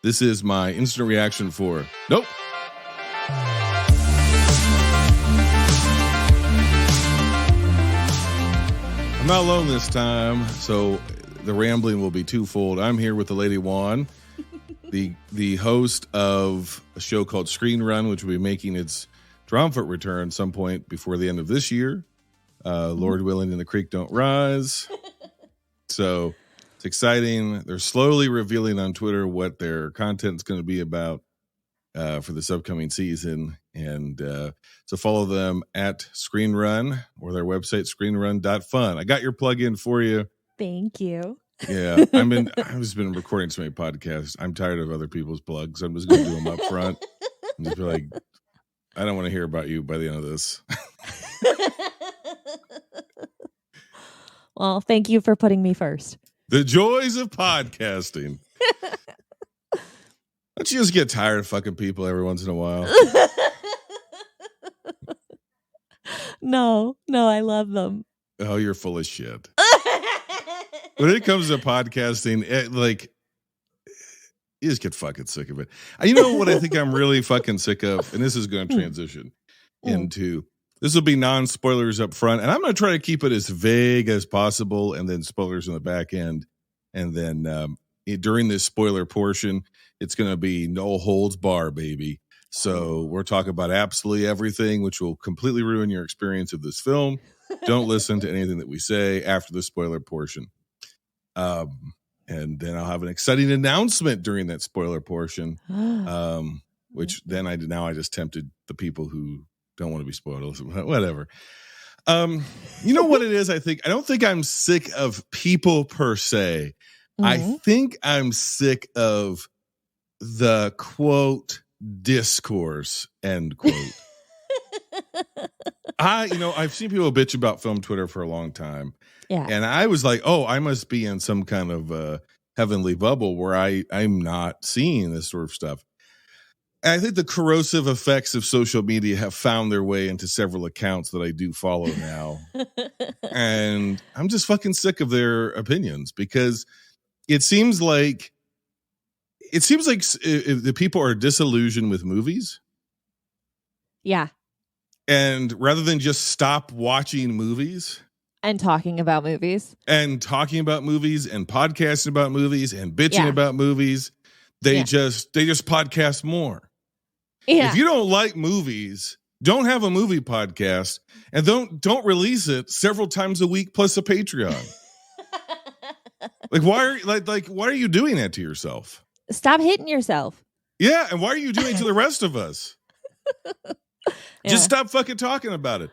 This is my instant reaction for nope. I'm not alone this time, so the rambling will be twofold. I'm here with the Lady-Wan, the host of a show called Screen Run, which will be making its triumphant return some point before the end of this year. Lord willing and the creek don't rise. So it's exciting. They're slowly revealing on Twitter what their content is going to be about for this upcoming season. And so follow them at Screen Run or their website, screenrun.fun. I got your plug-in for you. Thank you. Yeah, I've just been recording so many podcasts. I'm tired of other people's plugs. I'm just going to do them up front. And just be like, I don't want to hear about you by the end of this. Well, thank you for putting me first. The joys of podcasting. Don't you just get tired of fucking people every once in a while? No, I love them. Oh, you're full of shit. When it comes to podcasting, you just get fucking sick of it. You know what I think I'm really fucking sick of? And this is going to transition into, this will be non-spoilers up front. And I'm going to try to keep it as vague as possible and then spoilers in the back end. And then during this spoiler portion, it's going to be no holds bar, baby. So we're talking about absolutely everything, which will completely ruin your experience of this film. Don't listen to anything that we say after the spoiler portion. And then I'll have an exciting announcement during that spoiler portion, which then I just tempted the people who don't want to be spoiled. Whatever. You know what it is? I don't think I'm sick of people per se. I think I'm sick of the quote discourse, end quote. I've seen people bitch about film Twitter for a long time. Yeah. And I was like, oh, I must be in some kind of heavenly bubble where I'm not seeing this sort of stuff. And I think the corrosive effects of social media have found their way into several accounts that I do follow now. And I'm just fucking sick of their opinions because it seems like the people are disillusioned with movies. Yeah. And rather than just stop watching movies and talking about movies and podcasting about movies and bitching about movies, they just podcast more. Yeah. If you don't like movies, don't have a movie podcast and don't release it several times a week plus a Patreon. Why are you doing that to yourself? Stop hitting yourself. Yeah, and why are you doing it to the rest of us? Just stop fucking talking about it.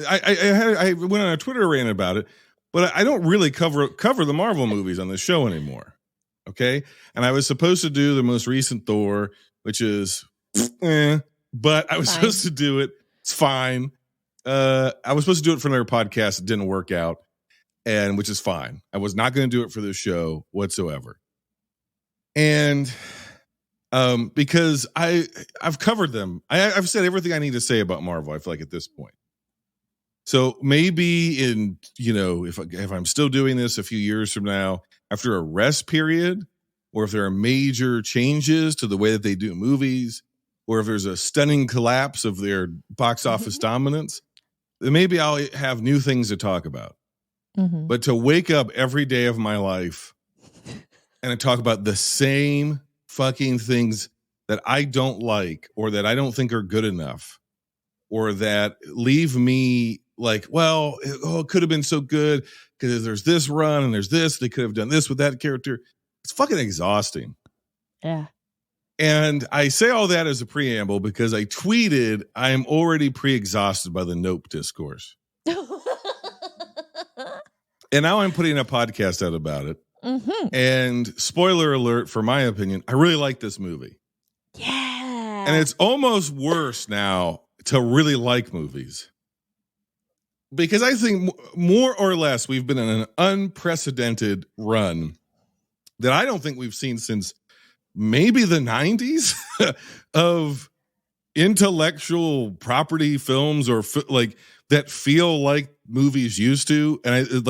I went on a Twitter rant about it, but I don't really cover the Marvel movies on this show anymore. Okay? And I was supposed to do the most recent Thor, which is but I was supposed to do it. It's fine. I was supposed to do it for another podcast. It didn't work out, and which is fine. I was not going to do it for this show whatsoever. And because I've covered them. I've said everything I need to say about Marvel, I feel like, at this point. So maybe if I'm still doing this a few years from now, after a rest period, or if there are major changes to the way that they do movies, or if there's a stunning collapse of their box office dominance, then maybe I'll have new things to talk about. Mm-hmm. But to wake up every day of my life and to talk about the same fucking things that I don't like, or that I don't think are good enough, or that leave me like, well, it could have been so good because there's this run and there's this, they could have done this with that character. It's fucking exhausting. Yeah. And I say all that as a preamble because I tweeted, I am already pre-exhausted by the Nope discourse. And now I'm putting a podcast out about it. Mm-hmm. And spoiler alert, for my opinion, I really like this movie. Yeah. And it's almost worse now to really like movies. Because I think more or less we've been in an unprecedented run that I don't think we've seen since maybe the 90s of intellectual property films or that feel like movies used to. And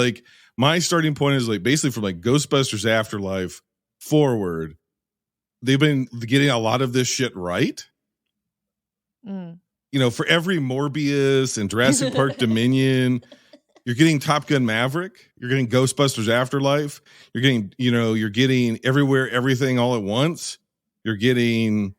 my starting point is basically from Ghostbusters Afterlife forward. they've been getting a lot of this shit right. Mm. You know, for every Morbius and Jurassic Park Dominion, you're getting Top Gun Maverick, you're getting Ghostbusters Afterlife, you're getting Everywhere, Everything All at Once, you're getting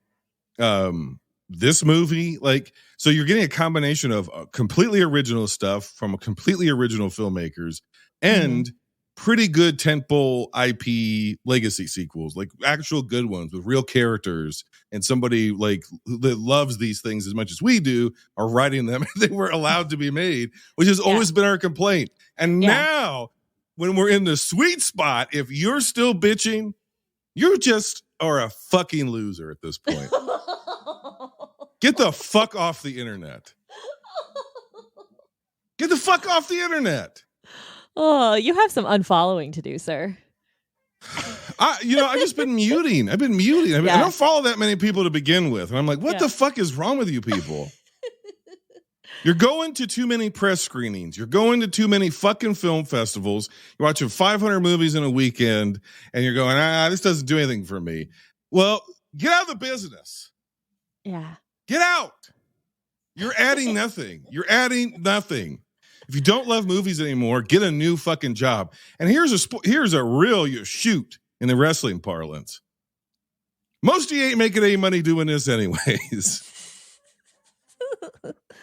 this movie. Like, so you're getting a combination of completely original stuff from a completely original filmmakers and pretty good tentpole IP legacy sequels, like actual good ones with real characters, and somebody like that loves these things as much as we do are writing them. They were allowed to be made, which has always been our complaint. And now when we're in the sweet spot, if you're still bitching, you just are a fucking loser at this point. Get the fuck off the internet. Get the fuck off the internet. Oh, you have some unfollowing to do, sir. I've just been muting. I don't follow that many people to begin with. And I'm like, what the fuck is wrong with you people? You're going to too many press screenings. You're going to too many fucking film festivals. You're watching 500 movies in a weekend, and you're going, this doesn't do anything for me. Well, get out of the business. Yeah. Get out. You're adding nothing. You're adding nothing. If you don't love movies anymore, get a new fucking job. And here's a real shoot in the wrestling parlance. Most of you ain't making any money doing this anyways.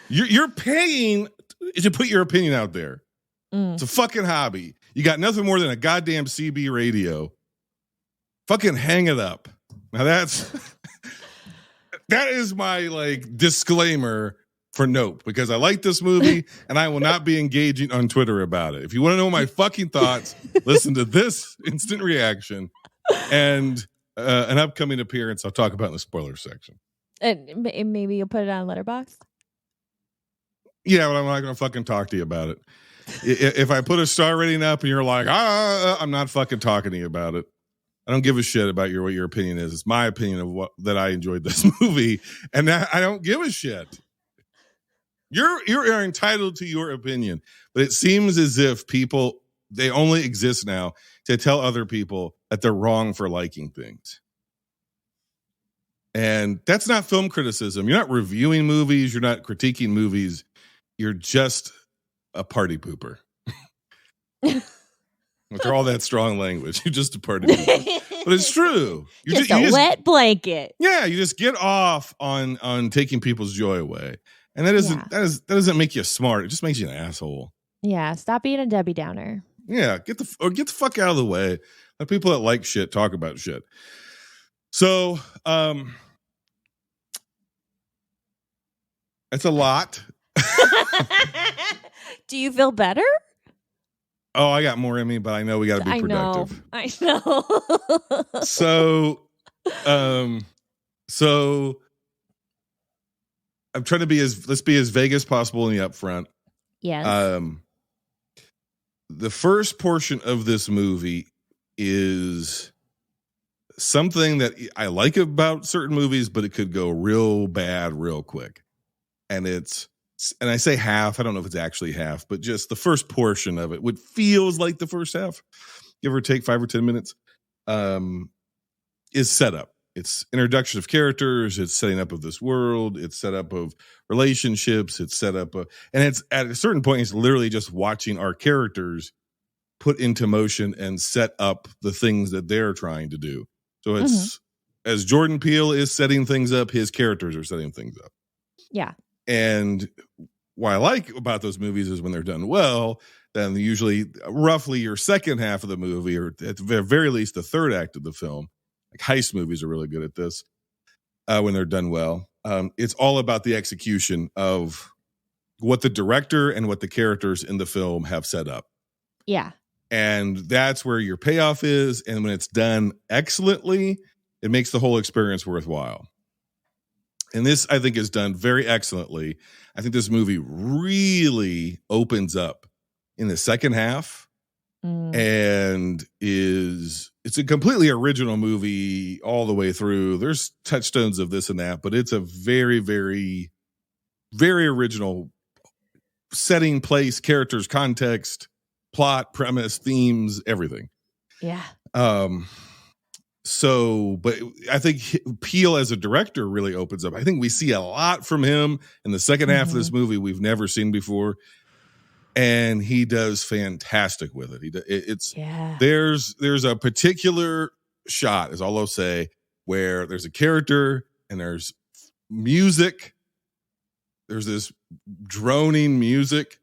You're paying to put your opinion out there. It's a fucking hobby. You got nothing more than a goddamn CB radio. Fucking hang it up. Now that is my like disclaimer for Nope, because I like this movie and I will not be engaging on Twitter about it. If you want to know my fucking thoughts, listen to this instant reaction and an upcoming appearance I'll talk about in the spoiler section. And maybe you'll put it on Letterboxd? Yeah, but I'm not going to fucking talk to you about it. If I put a star rating up and you're like, I'm not fucking talking to you about it. I don't give a shit about what your opinion is. It's my opinion of that I enjoyed this movie, and I don't give a shit. You're entitled to your opinion, but it seems as if they only exist now to tell other people that they're wrong for liking things. And that's not film criticism. You're not reviewing movies. You're not critiquing movies. You're just a party pooper. After all that strong language, you're just a party pooper. But it's true. You're just a wet blanket. Yeah, you just get off on taking people's joy away. And that doesn't make you smart. It just makes you an asshole. Yeah, stop being a Debbie Downer. Yeah, get the fuck out of the way. Let people that like shit talk about shit. So, it's a lot. Do you feel better? Oh, I got more in me, but I know we got to be productive. I know. So I'm trying to let's be as vague as possible in the upfront. Yes. The first portion of this movie is something that I like about certain movies, but it could go real bad real quick. And I say half, I don't know if it's actually half, but just the first portion of it, what feels like the first half, give or take 5 or 10 minutes, is setup. It's introduction of characters, it's setting up of this world, it's set up of relationships, it's set up and it's at a certain point, it's literally just watching our characters put into motion and set up the things that they're trying to do. So it's as Jordan Peele is setting things up, his characters are setting things up. Yeah. And what I like about those movies is when they're done well, then usually roughly your second half of the movie, or at the very least the third act of the film, like heist movies are really good at this when they're done well. It's all about the execution of what the director and what the characters in the film have set up. Yeah. And that's where your payoff is. And when it's done excellently, it makes the whole experience worthwhile. And this, I think, is done very excellently. I think this movie really opens up in the second half and it's a completely original movie all the way through. There's touchstones of this and that, but it's a very, very, very original setting, place, characters, context, plot, premise, themes, everything. Yeah. but I think Peele as a director really opens up. I think we see a lot from him in the second half of this movie we've never seen before. And he does fantastic with it. There's a particular shot, is all I'll say, where there's a character and there's music. There's this droning music,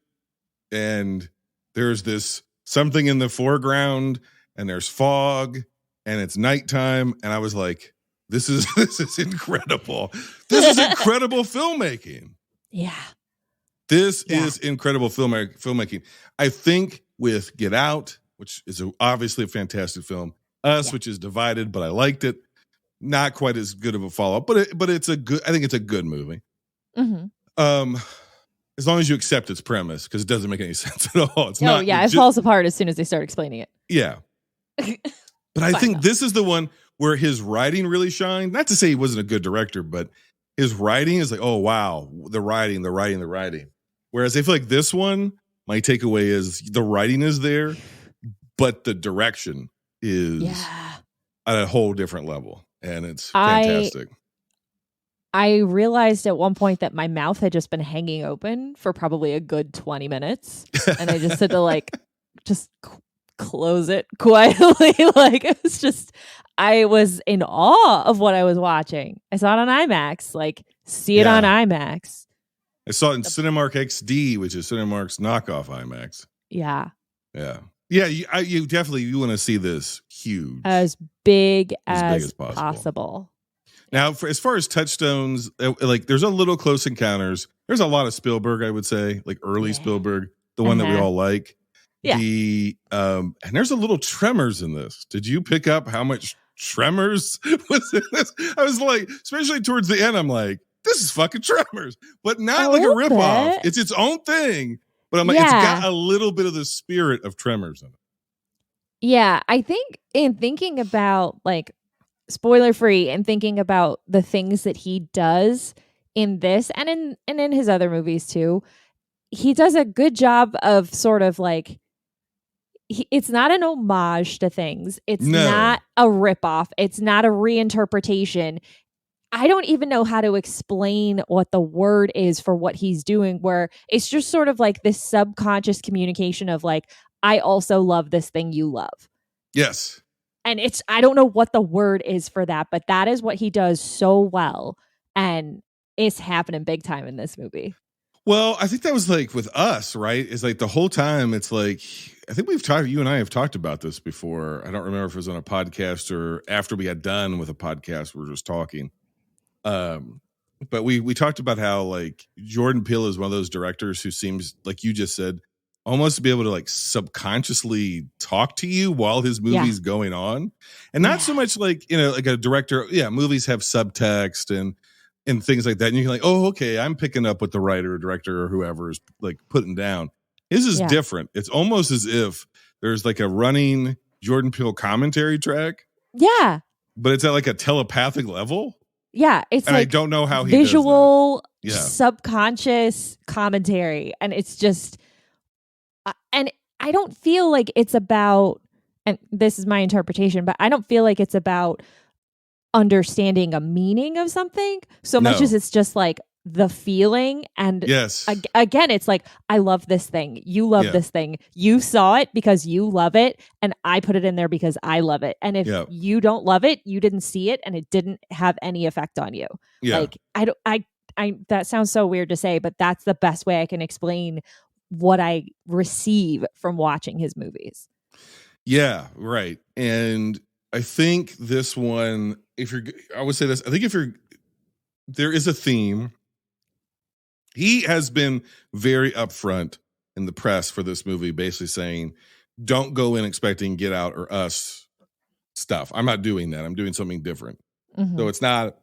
and there's this something in the foreground, and there's fog, and it's nighttime, and I was like, this is incredible. This is incredible filmmaking. Yeah. This is incredible filmmaking. I think with Get Out, which is obviously a fantastic film, Us, which is divided, but I liked it. Not quite as good of a follow-up, but it's a good. I think it's a good movie. As long as you accept its premise, because it doesn't make any sense at all. It falls apart as soon as they start explaining it. Yeah, but I think this is the one where his writing really shined. Not to say he wasn't a good director, but his writing is like, oh wow, the writing. Whereas I feel like this one, my takeaway is the writing is there, but the direction is at a whole different level, and it's fantastic. I realized at one point that my mouth had just been hanging open for probably a good 20 minutes, and I just had to just close it quietly. It's just, I was in awe of what I was watching. I saw it on IMAX. See it on IMAX. I saw it in Cinemark XD, which is Cinemark's knockoff IMAX. Yeah. You definitely want to see this huge, as big as possible. Now, as far as touchstones, there's a little Close Encounters. There's a lot of Spielberg, I would say, early Spielberg, the one that we all like. Yeah. And there's a little Tremors in this. Did you pick up how much Tremors was in this? I was like, especially towards the end, I'm like, this is fucking Tremors, but not like a ripoff. It's its own thing, but I'm like, it's got a little bit of the spirit of Tremors in it. Yeah, I think in thinking about spoiler free and thinking about the things that he does in this and in his other movies too, he does a good job of sort of it's not an homage to things. It's not a ripoff. It's not a reinterpretation. I don't even know how to explain what the word is for what he's doing, where it's just sort of this subconscious communication of I also love this thing you love. Yes. And I don't know what the word is for that, but that is what he does so well. And it's happening big time in this movie. Well, I think that was with Us, right? It's the whole time it's I think you and I have talked about this before. I don't remember if it was on a podcast or after we had done with a podcast, we were just talking. But we talked about how Jordan Peele is one of those directors who seems, like you just said, almost to be able to subconsciously talk to you while his movie's going on. And not so much like a director. Yeah, movies have subtext and things like that. And you're oh, okay, I'm picking up what the writer or director or whoever is putting down. His is different. It's almost as if there's a running Jordan Peele commentary track. Yeah. But it's at a telepathic level. Yeah, it's I don't know how he visual, does that. subconscious commentary, and it's just, and I don't feel like it's about, and this is my interpretation, but I don't feel like it's about understanding a meaning of something so much as it's just the feeling. And again, it's I love this thing. You love this thing. You saw it because you love it. And I put it in there because I love it. And if you don't love it, you didn't see it and it didn't have any effect on you. Yeah. I that sounds so weird to say, but that's the best way I can explain what I receive from watching his movies. Yeah, right. And I think this one, I would say this, I think there is a theme. He has been very upfront in the press for this movie, basically saying, don't go in expecting Get Out or Us stuff. I'm not doing that. I'm doing something different. Mm-hmm. So it's not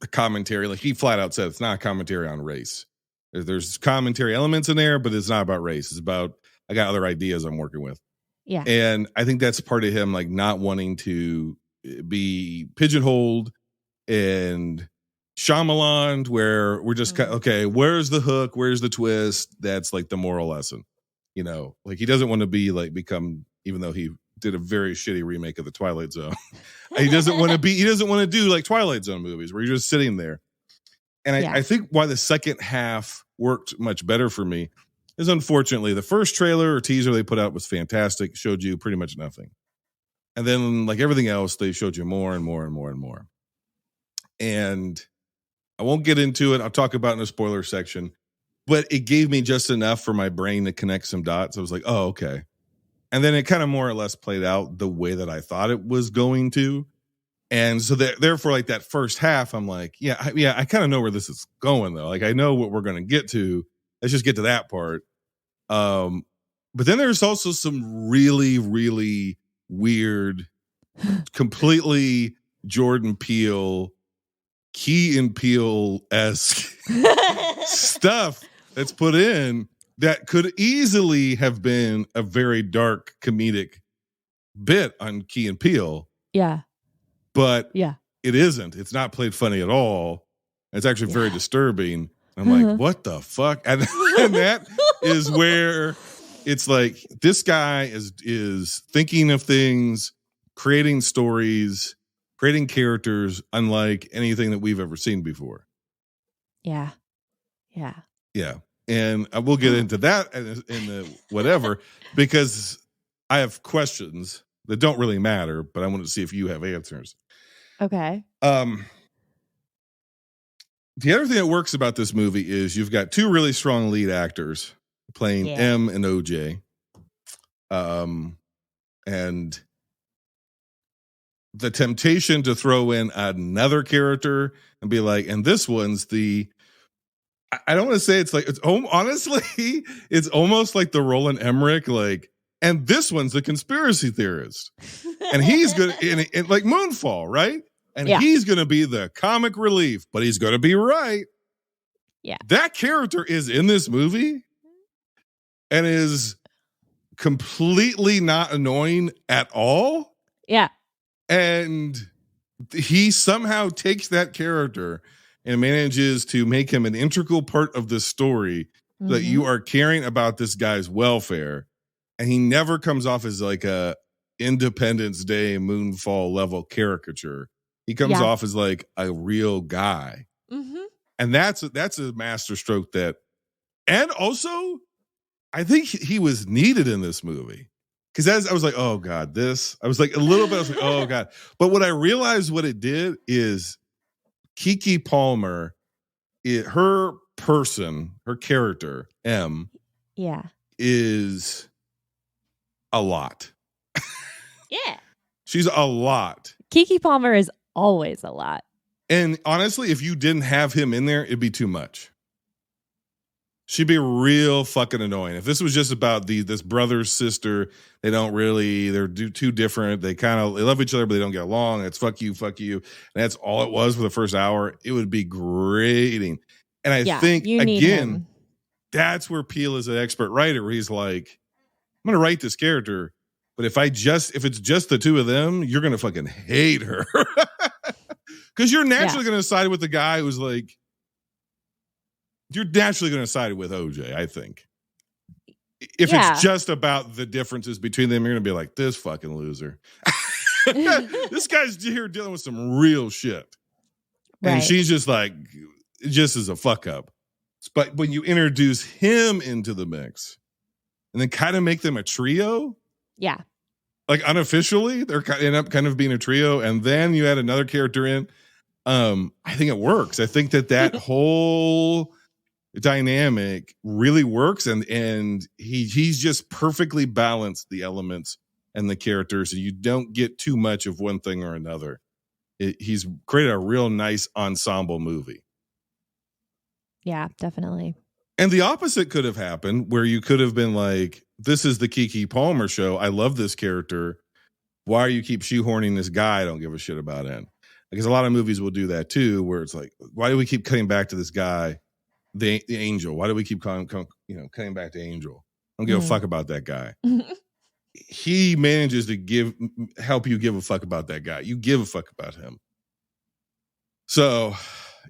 a commentary. He flat out said it's not a commentary on race. There's commentary elements in there, but it's not about race. It's about, I got other ideas I'm working with. Yeah. And I think that's part of him, not wanting to be pigeonholed and Shyamalan, where we're just okay, where's the hook, where's the twist? That's the moral lesson, he doesn't want to be become, even though he did a very shitty remake of the Twilight Zone. He doesn't want to do like Twilight Zone movies where you're just sitting there. And I think why the second half worked much better for me is, unfortunately, the first trailer or teaser they put out was fantastic, showed you pretty much nothing. And then, like everything else, they showed you more and more and more and more. And I won't get into it. I'll talk about it in the spoiler section. But it gave me just enough for my brain to connect some dots. I was like, oh, okay. And then it kind of more or less played out the way that I thought it was going to. And so therefore, like that first half, I'm like, I kind of know where this is going, though. Like, I know what we're going to get to. Let's just get to that part. But then there's also some really, really weird, completely Jordan Peele, Key and Peele-esque stuff that's put in that could easily have been a very dark comedic bit on Key and Peele. Yeah. But it isn't. It's not played funny at all. It's actually very disturbing. I'm like, what the fuck? And that is where it's like, this guy is thinking of things, creating stories, creating characters unlike anything that we've ever seen before. Yeah. And I will get into that in the whatever, because I have questions that don't really matter, but I want to see if you have answers. Okay. The other thing that works about this movie is you've got two really strong lead actors playing M and OJ. And the temptation to throw in another character and be like, and this one's I don't want to say honestly, it's almost like the Roland Emmerich, like, and this one's the conspiracy theorist. And he's good in like Moonfall, right? And he's going to be the comic relief, but he's going to be right. Yeah. That character is in this movie and is completely not annoying at all. Yeah. And he somehow takes that character and manages to make him an integral part of the story so that you are caring about this guy's welfare. And he never comes off as like a Independence Day Moonfall level caricature. He comes off as like a real guy. Mm-hmm. And that's a master stroke and also I think he was needed in this movie. Because as I was like, oh God, I was like a little bit, I was like, oh God. But what I realized what it did is Keke Palmer, her character, M, is a lot. Yeah. She's a lot. Keke Palmer is always a lot. And honestly, if you didn't have him in there, it'd be too much. She'd be real fucking annoying. If this was just about this brother, sister, they're too different. They love each other, but they don't get along. It's fuck you. And that's all it was for the first hour. It would be grating. And I think, again, that's where Peele is an expert writer, where he's like, I'm going to write this character, but if it's just the two of them, you're going to fucking hate her. Because you're naturally going to side with the guy who's like, you're naturally going to side with OJ, I think. If it's just about the differences between them, you're going to be like, this fucking loser. This guy's here dealing with some real shit. Right. And she's just like, just as a fuck up. But when you introduce him into the mix and then kind of make them a trio. Yeah. Like unofficially, they end up kind of being a trio. And then you add another character in. I think it works. I think that whole dynamic really works, and he's just perfectly balanced the elements and the characters, so you don't get too much of one thing or another. He's created a real nice ensemble movie. Yeah, definitely. And the opposite could have happened, where you could have been like, this is the Keke Palmer show. I love this character. Why do you keep shoehorning this guy I don't give a shit about in? Because a lot of movies will do that too, where it's like, why do we keep cutting back to this guy? The Angel. Why do we keep cutting back to Angel? I don't give a fuck about that guy. He manages to help you give a fuck about that guy. You give a fuck about him. So,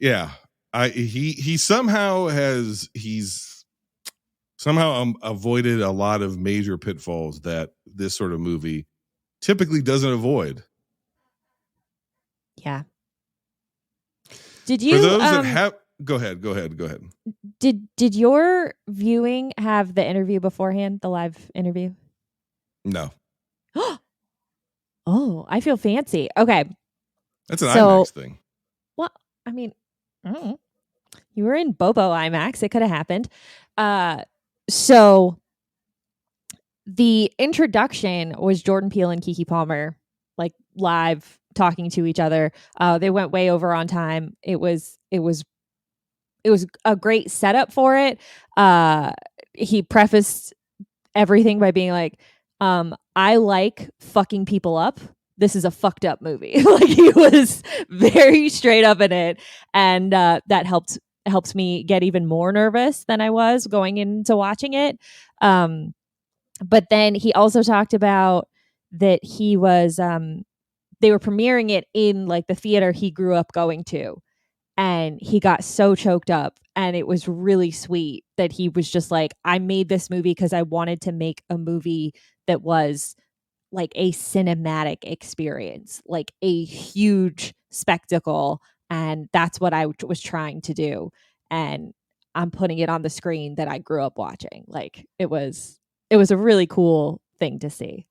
yeah, he somehow avoided a lot of major pitfalls that this sort of movie typically doesn't avoid. Yeah. Did you? For those that have, go ahead. Did your viewing have the interview beforehand, the live interview? No. Oh, I feel fancy. Okay. That's an IMAX thing. Well, I mean, you were in Bobo IMAX. It could have happened. So the introduction was Jordan Peele and Keke Palmer, like live talking to each other. They went way over on time. It was a great setup for it. He prefaced everything by being like, I like fucking people up. This is a fucked up movie. Like, he was very straight up in it. And that helped me get even more nervous than I was going into watching it. But then he also talked about that he was they were premiering it in like the theater he grew up going to. And he got so choked up, and it was really sweet that he was just like, I made this movie because I wanted to make a movie that was like a cinematic experience, like a huge spectacle. And that's what I was trying to do. And I'm putting it on the screen that I grew up watching. Like, it was a really cool thing to see.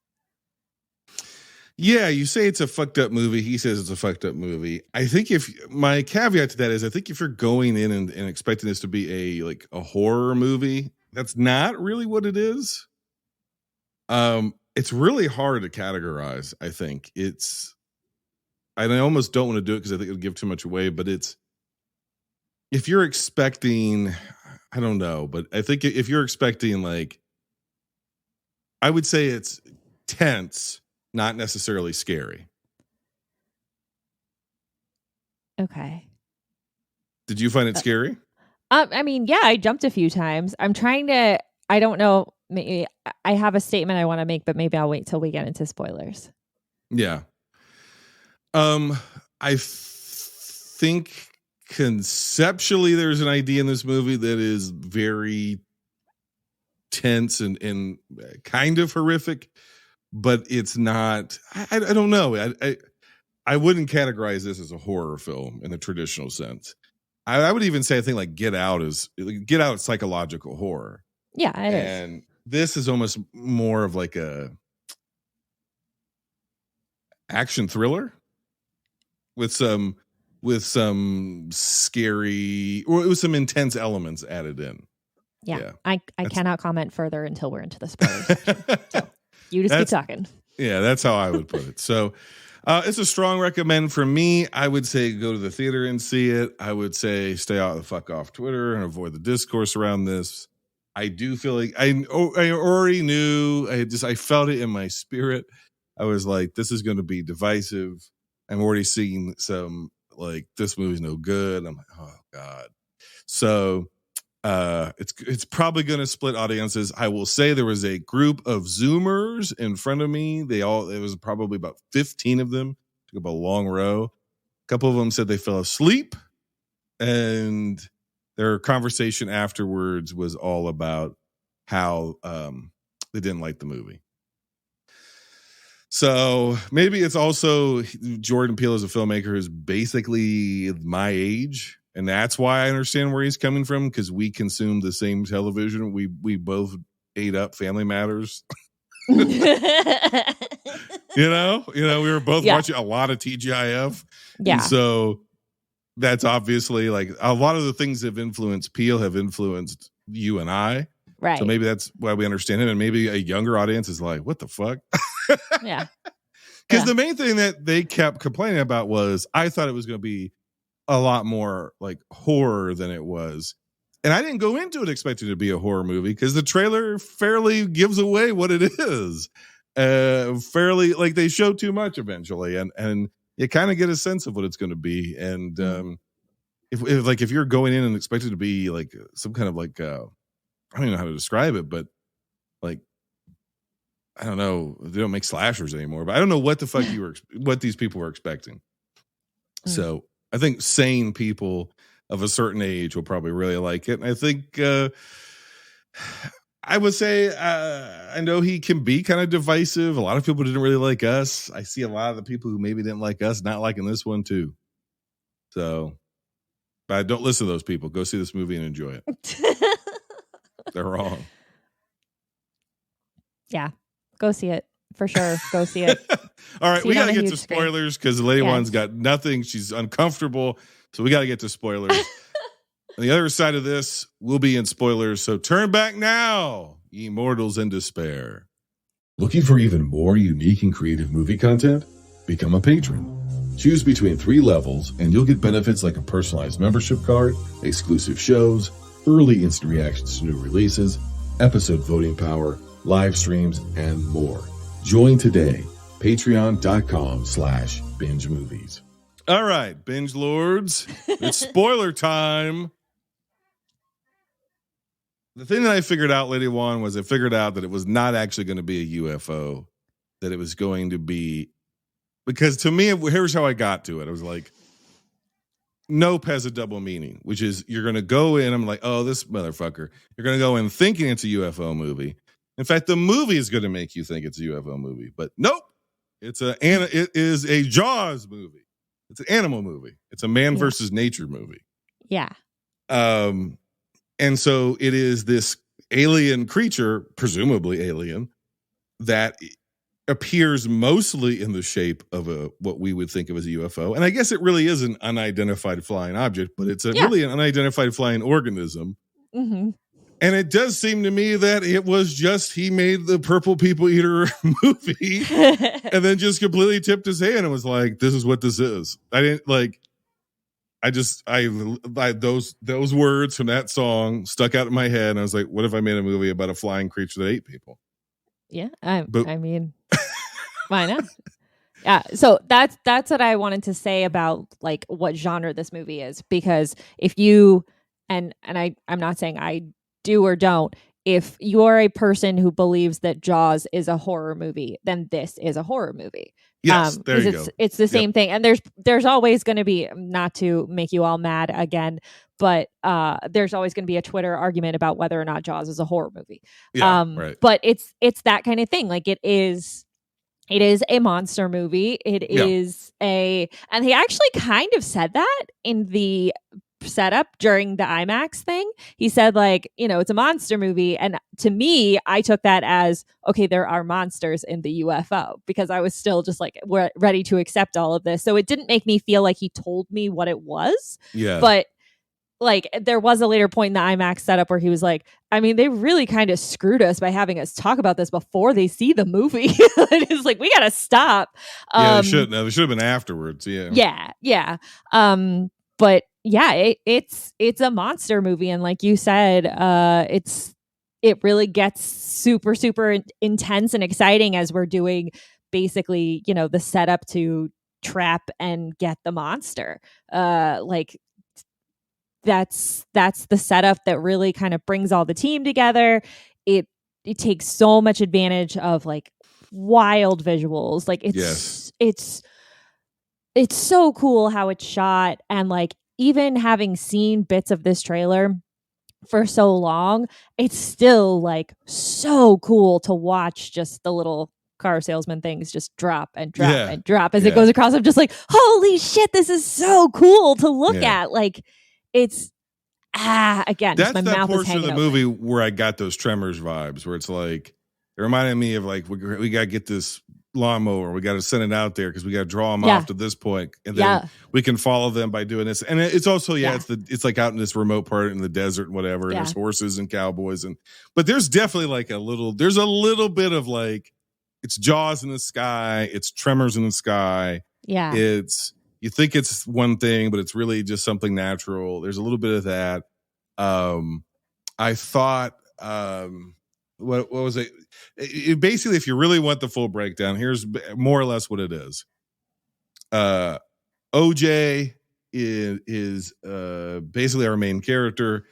Yeah, you say it's a fucked up movie. He says it's a fucked up movie. I think my caveat to that is, I think if you're going in and expecting this to be a horror movie, that's not really what it is. It's really hard to categorize. I think I almost don't want to do it because I think it would give too much away. But if you're expecting, I don't know, but I think if you're expecting, like, I would say it's tense, not necessarily scary. Okay. Did you find it scary? I mean, yeah, I jumped a few times. I'm trying to, I don't know, maybe I have a statement I want to make, but maybe I'll wait till we get into spoilers. Yeah. I think conceptually there's an idea in this movie that is very tense and kind of horrific, but it's not. I don't know. I wouldn't categorize this as a horror film in the traditional sense. I would even say, I think, like Get Out is psychological horror. Yeah, it is. And this is almost more of like a action thriller with some scary, or with some intense elements added in. Yeah. I cannot comment further until we're into the spoilers section. So you just keep talking. Yeah, that's how I would put it. So it's a strong recommend for me. I would say go to the theater and see it. I would say stay out the fuck off Twitter and avoid the discourse around this. I do feel like I already knew. I felt it in my spirit. I was like, this is going to be divisive. I'm already seeing some, like, this movie's no good. I'm like, oh God. So it's probably going to split audiences. I will say there was a group of Zoomers in front of me. It was probably about 15 of them. Took up a long row. A couple of them said they fell asleep, and their conversation afterwards was all about how they didn't like the movie. So maybe it's also Jordan Peele as a filmmaker who's basically my age, and that's why I understand where he's coming from, because we consume the same television. We both ate up Family Matters. you know, we were both watching a lot of TGIF. Yeah. And so that's obviously, like, a lot of the things that have influenced Peele have influenced you and I. Right. So maybe that's why we understand him. And maybe a younger audience is like, what the fuck? Yeah. Because the main thing that they kept complaining about was, I thought it was going to be a lot more like horror than it was. And I didn't go into it expecting it to be a horror movie, because the trailer fairly gives away what it is. Fairly, like, they show too much eventually, and you kind of get a sense of what it's going to be. And if you're going in and expected to be like some kind of like I don't even know how to describe it, but like, I don't know, they don't make slashers anymore, but I don't know what the fuck what these people were expecting. So I think sane people of a certain age will probably really like it. And I think I would say I know he can be kind of divisive. A lot of people didn't really like Us. I see a lot of the people who maybe didn't like Us not liking this one too. So, but don't listen to those people. Go see this movie and enjoy it. They're wrong. Yeah, go see it for sure. Go see it. All right, See we it got on to a get to huge screen. spoilers because the Lady-Wan's Yes. got nothing. She's uncomfortable, so we got to get to spoilers. On the other side of this, we'll be in spoilers, so turn back now, ye mortals in despair. Looking for even more unique and creative movie content? Become a patron. Choose between 3 levels, and you'll get benefits like a personalized membership card, exclusive shows, early instant reactions to new releases, episode voting power, live streams, and more. Join today. Patreon.com/binge movies. All right, binge lords, it's spoiler time. The thing that I figured out, Lady-Wan, was I figured out that it was not actually going to be a UFO, that it was going to be, because to me, here's how I got to it. I was like, nope has a double meaning, which is you're going to go in, I'm like, oh, this motherfucker. You're going to go in thinking it's a UFO movie. In fact, the movie is going to make you think it's a UFO movie, but nope. It is a Jaws movie. It's an animal movie. It's a man versus nature movie. Yeah. And so it is this alien creature, presumably alien, that appears mostly in the shape of what we would think of as a UFO. And I guess it really is an unidentified flying object, but it's really an unidentified flying organism. Mm-hmm. And it does seem to me that it was just he made the Purple People Eater movie and then just completely tipped his hand and was like, this is what this is. I didn't like. I those words from that song stuck out in my head, and I was like, "What if I made a movie about a flying creature that ate people?" Yeah, I mean, why not? Yeah, so that's what I wanted to say about like what genre this movie is, because if you and I'm not saying I do or don't. If you're a person who believes that Jaws is a horror movie, then this is a horror movie. Yes, there you go. It's the same thing, and there's always going to be, not to make you all mad again, but there's always going to be a Twitter argument about whether or not Jaws is a horror movie. Yeah, right. But it's that kind of thing. Like it is a monster movie. It is and he actually kind of said that in the setup during the IMAX thing. He said, like, it's a monster movie, and to me, I took that as, okay, there are monsters in the UFO, because I was still just like, we're ready to accept all of this. So it didn't make me feel like he told me what it was. Yeah. But like, there was a later point in the IMAX setup where he was like, I mean, they really kind of screwed us by having us talk about this before they see the movie. It's like, we gotta stop. Yeah, they shouldn't have. It should have been afterwards. Yeah. But yeah, it's a monster movie, and like you said, it really gets super, super intense and exciting as we're doing basically, the setup to trap and get the monster. Like that's the setup that really kind of brings all the team together. It takes so much advantage of like wild visuals. Like it's so cool how it's shot, and like, even having seen bits of this trailer for so long, it's still like so cool to watch just the little car salesman things just drop and drop and drop as it goes across. I'm just like, holy shit, this is so cool to look at. Like, it's again, that's my that mouth portion of the open. movie where I got those Tremors vibes, where it's like, it reminded me of like, we got to get this lawnmower, we got to send it out there because we got to draw them off to this point, and then we can follow them by doing this. And it's also it's like out in this remote part in the desert and whatever, and there's horses and cowboys, but there's definitely like there's a little bit of like, it's Jaws in the sky, it's Tremors in the sky. It's, you think it's one thing, but it's really just something natural. There's a little bit of that. I thought what was it? Basically, if you really want the full breakdown, here's more or less what it is. OJ is basically our main character.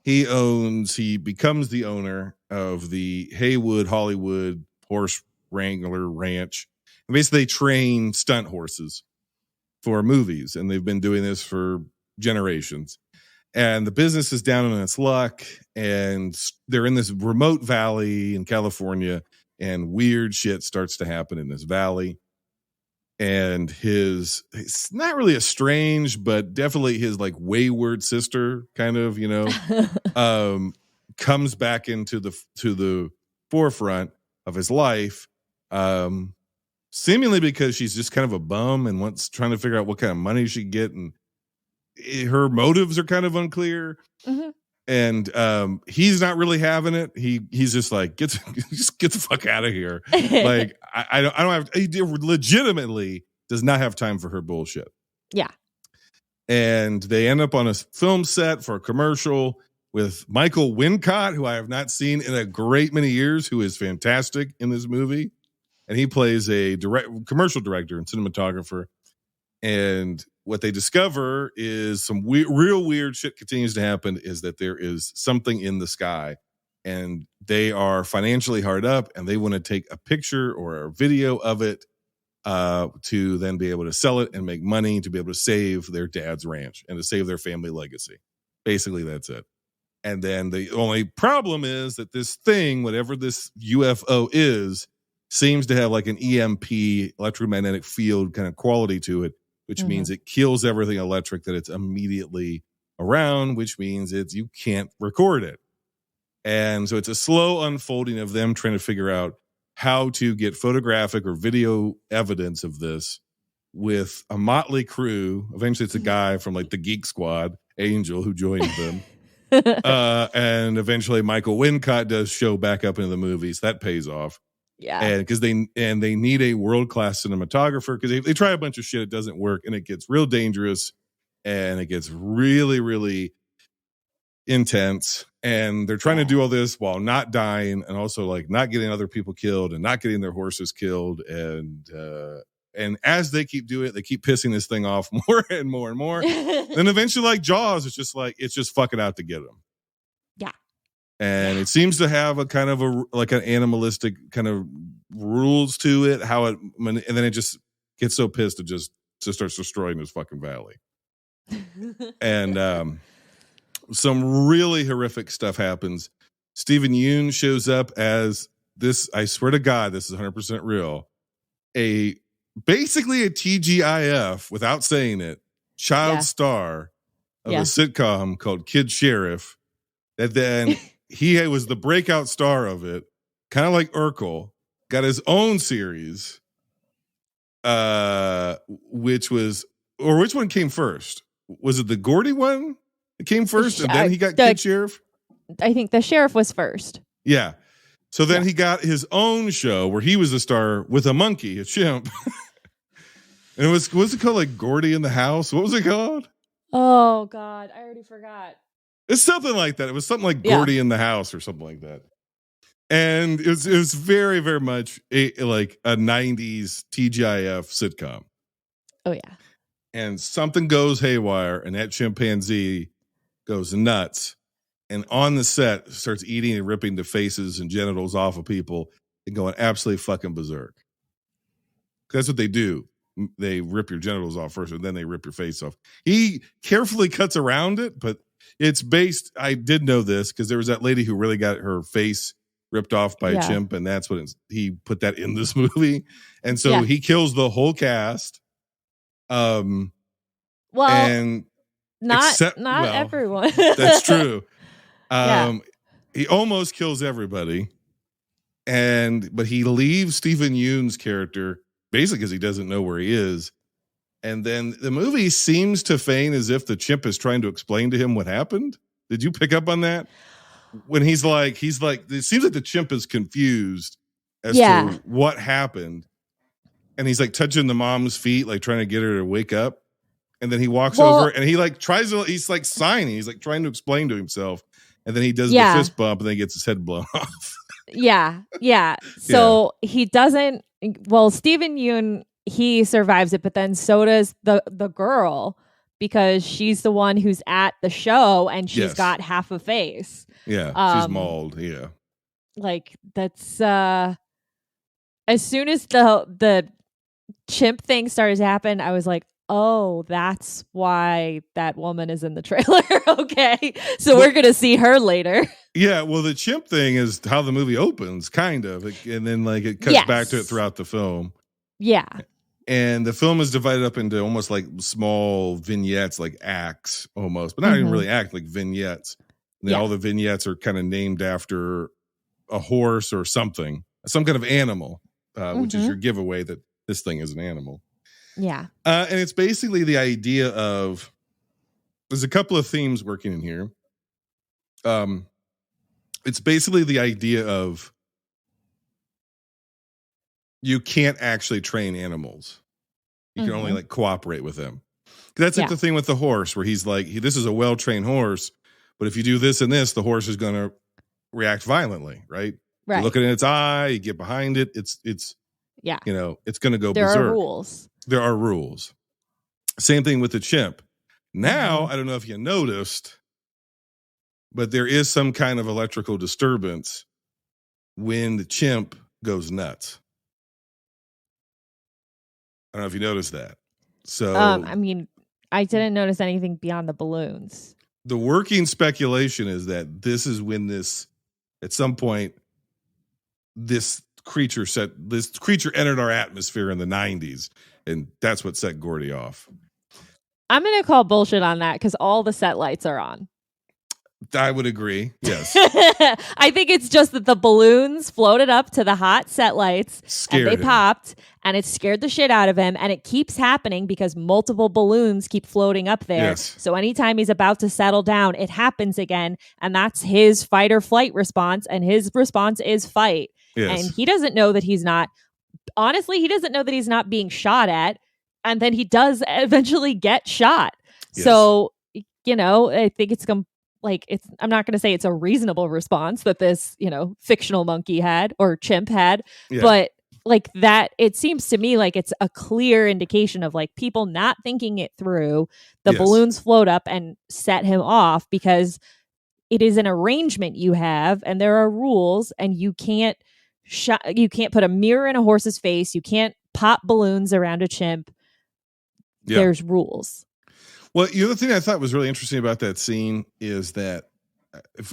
He becomes the owner of the Haywood Hollywood Horse Wrangler Ranch. And basically, they train stunt horses for movies, and they've been doing this for generations. And the business is down on its luck, and they're in this remote valley in California, and weird shit starts to happen in this valley. And it's not really estranged, but definitely his like wayward sister kind of, comes back into the forefront of his life, seemingly because she's just kind of a bum and trying to figure out what kind of money she can get, and her motives are kind of unclear. Mm-hmm. And he's not really having it. He's just like, just get the fuck out of here. Like I don't have. He legitimately does not have time for her bullshit. Yeah. And they end up on a film set for a commercial with Michael Wincott, who I have not seen in a great many years, who is fantastic in this movie. And he plays a commercial director and cinematographer. And what they discover is some real weird shit continues to happen, is that there is something in the sky, and they are financially hard up, and they want to take a picture or a video of it to then be able to sell it and make money to be able to save their dad's ranch and to save their family legacy. Basically, that's it. And then the only problem is that this thing, whatever this UFO is, seems to have like an EMP, electromagnetic field kind of quality to it, which means it kills everything electric that it's immediately around, which means you can't record it. And so it's a slow unfolding of them trying to figure out how to get photographic or video evidence of this with a motley crew. Eventually it's a guy from like the Geek Squad, Angel, who joins them. And eventually Michael Wincott does show back up into the movies. That pays off. Yeah. And because they need a world-class cinematographer, because they try a bunch of shit, it doesn't work, and it gets real dangerous, and it gets really, really intense. And they're trying to do all this while not dying, and also like not getting other people killed and not getting their horses killed. And as they keep doing it, they keep pissing this thing off more and more and more. Then eventually, like Jaws, it's just fucking out to get them. Yeah. And it seems to have a kind of like an animalistic kind of rules to it, and then it just gets so pissed it just starts destroying this fucking valley. And some really horrific stuff happens. Stephen Yeun shows up as this, I swear to God, this is 100% real, basically a TGIF, without saying it, child star of a sitcom called Kid Sheriff, that then he was the breakout star of it, kind of like Urkel, got his own series, which one came first? Was it the Gordy one that came first, and then he got Kid Sheriff? I think the Sheriff was first. Yeah. So then he got his own show where he was a star with a monkey, a chimp. And what's it called? Like Gordy in the House? What was it called? Oh, God. I already forgot. It's something like that. It was something like Gordy in the House or something like that. And it was very, very much like a 90s TGIF sitcom. Oh, yeah. And something goes haywire, and that chimpanzee goes nuts. And on the set, starts eating and ripping the faces and genitals off of people and going absolutely fucking berserk. That's what they do. They rip your genitals off first, and then they rip your face off. He carefully cuts around it, but it's based. I did know this because there was that lady who really got her face ripped off by a chimp, and that's what he put that in this movie. And so he kills the whole cast. Well, and not everyone. That's true. He almost kills everybody, but he leaves Stephen Yeun's character basically because he doesn't know where he is. And then the movie seems to feign as if the chimp is trying to explain to him what happened. Did you pick up on that? When he's like, it seems like the chimp is confused as to what happened. And he's like touching the mom's feet, like trying to get her to wake up. And then he walks over and he like he's like signing. He's like trying to explain to himself. And then he does the fist bump and then he gets his head blown off. Yeah. So he doesn't, Stephen Yeun, he survives it, but then so does the girl, because she's the one who's at the show and she's got half a face. Yeah, she's mauled. Yeah. Like that's as soon as the chimp thing started to happen, I was like, oh, that's why that woman is in the trailer. Okay. So we're going to see her later. Yeah, well, the chimp thing is how the movie opens, kind of. And then, like, it cuts back to it throughout the film. Yeah. And the film is divided up into almost like small vignettes, like acts almost, but not even really act, like vignettes. And all the vignettes are kind of named after a horse or something, some kind of animal, which is your giveaway that this thing is an animal. Yeah. And it's basically the idea of, there's a couple of themes working in here. It's basically the idea of you can't actually train animals. You can only like cooperate with them. That's like the thing with the horse where he's like, this is a well-trained horse, but if you do this and this, the horse is going to react violently, right? Right. You look at its eye, you get behind it. It's you know, it's going to go berserk. There are rules. There are rules. Same thing with the chimp. Now, I don't know if you noticed, but there is some kind of electrical disturbance when the chimp goes nuts. I don't know if you noticed that. So, I mean, I didn't notice anything beyond the balloons. The working speculation is that this is when at some point, this creature entered our atmosphere in the 90s, and that's what set Gordy off. I'm going to call bullshit on that because all the set lights are on. I would agree. Yes. I think it's just that the balloons floated up to the hot set lights and they popped and it scared the shit out of him. And it keeps happening because multiple balloons keep floating up there. Yes. So anytime he's about to settle down, it happens again. And that's his fight or flight response. And his response is fight. Yes. And he doesn't know that he doesn't know that he's not being shot at. And then he does eventually get shot. Yes. So, I think it's I'm not going to say it's a reasonable response that this, fictional monkey had or chimp had, but like that, it seems to me like it's a clear indication of like people not thinking it through. The balloons float up and set him off because it is an arrangement you have and there are rules and you can't put a mirror in a horse's face. You can't pop balloons around a chimp. Yeah. There's rules. Well, the other thing I thought was really interesting about that scene is that,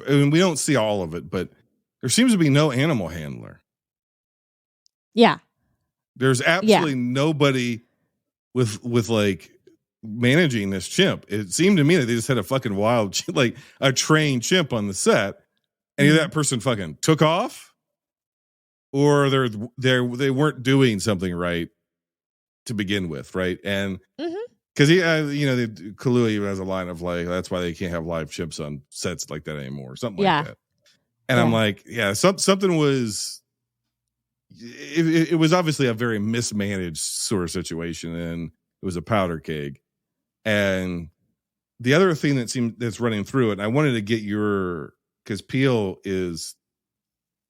we don't see all of it, but there seems to be no animal handler. Yeah. There's absolutely nobody with like managing this chimp. It seemed to me that they just had a fucking wild, like a trained chimp on the set, and either that person fucking took off, or they weren't doing something right to begin with, right? And because Kaluuya has a line of like, that's why they can't have live chimps on sets like that anymore, something like that. And I'm like, something was. It was obviously a very mismanaged sort of situation, and it was a powder keg. And the other thing that's running through it, and I wanted to get because Peele is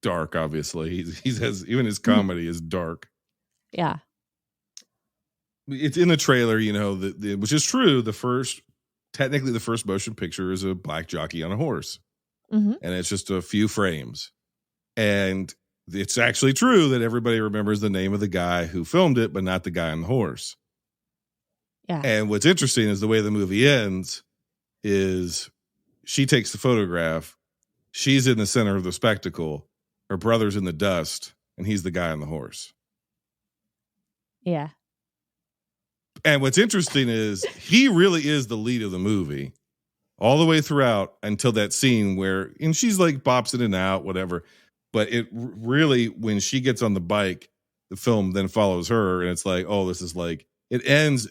dark. Obviously, he has even his comedy is dark. Yeah. It's in the trailer, which is true. Technically the first motion picture is a black jockey on a horse. And it's just a few frames. And it's actually true that everybody remembers the name of the guy who filmed it, but not the guy on the horse. Yeah. And what's interesting is the way the movie ends is she takes the photograph. She's in the center of the spectacle. Her brother's in the dust, and he's the guy on the horse. Yeah. And what's interesting is he really is the lead of the movie all the way throughout until that scene and she's like bops in and out, whatever. But it really, when she gets on the bike, the film then follows her. And it's like, oh, this is like, it ends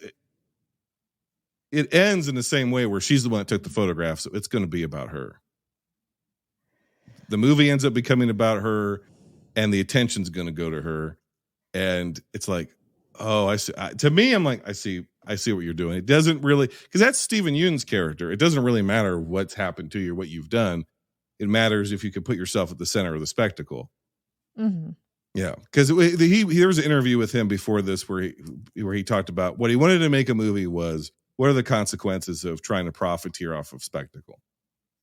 in the same way where she's the one that took the photograph. So it's going to be about her. The movie ends up becoming about her and the attention's going to go to her. And it's like, oh, I see. To me, I'm like, I see what you're doing. It doesn't really, because that's Stephen Yeun's character. It doesn't really matter what's happened to you or what you've done. It matters if you can put yourself at the center of the spectacle. Yeah, because there was an interview with him before this where he talked about what he wanted to make a movie was, what are the consequences of trying to profiteer off of spectacle?